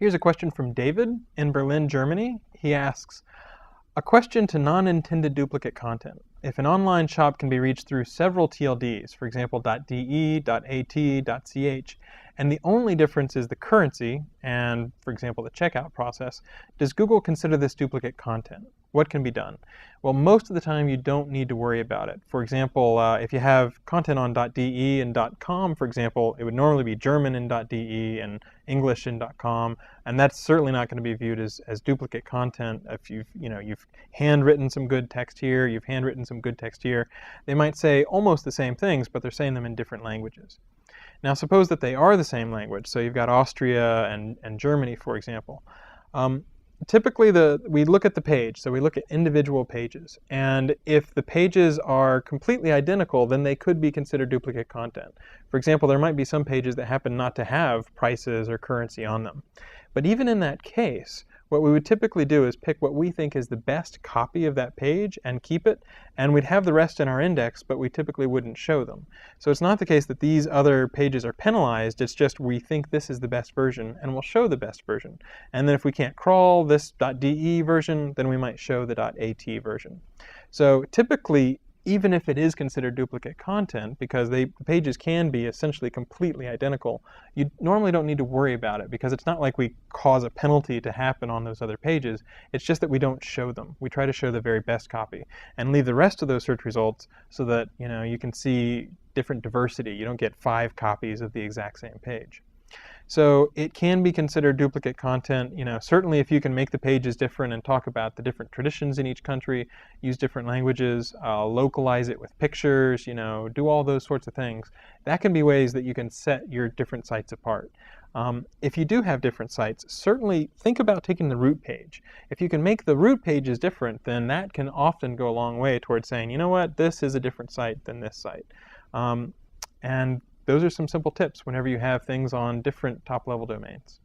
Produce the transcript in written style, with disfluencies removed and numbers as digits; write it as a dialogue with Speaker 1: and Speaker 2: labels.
Speaker 1: Here's a question from David in Berlin, Germany. He asks, a question to non-intended duplicate content. If an online shop can be reached through several TLDs, for example .de, .at, .ch, and the only difference is the currency and, for example, the checkout process, does Google consider this duplicate content? What can be done? Well, most of the time you don't need to worry about it. For example, if you have content on .de and .com, for example, it would normally be German in .de and English in .com, and that's certainly not going to be viewed as duplicate content. If you've handwritten some good text here, you've handwritten some good text here, they might say almost the same things, but they're saying them in different languages. Now, suppose that they are the same language, so you've got Austria and Germany, for example. Typically, we look at the page, so we look at individual pages, and if the pages are completely identical, then they could be considered duplicate content. For example, there might be some pages that happen not to have prices or currency on them. But even in that case, what we would typically do is pick what we think is the best copy of that page and keep it, and we'd have the rest in our index, but we typically wouldn't show them. So it's not the case that these other pages are penalized, it's just we think this is the best version, and we'll show the best version. And then if we can't crawl this .de version, then we might show the .at version. So typically, even if it is considered duplicate content, because the pages can be essentially completely identical, you normally don't need to worry about it because it's not like we cause a penalty to happen on those other pages. It's just that we don't show them. We try to show the very best copy and leave the rest of those search results so that you can see different diversity. You don't get 5 copies of the exact same page. So it can be considered duplicate content. Certainly if you can make the pages different and talk about the different traditions in each country, use different languages, localize it with pictures, do all those sorts of things. That can be ways that you can set your different sites apart. If you do have different sites, certainly think about taking the root page. If you can make the root pages different, then that can often go a long way towards saying, you know what, this is a different site than this site. And those are some simple tips whenever you have things on different top-level domains.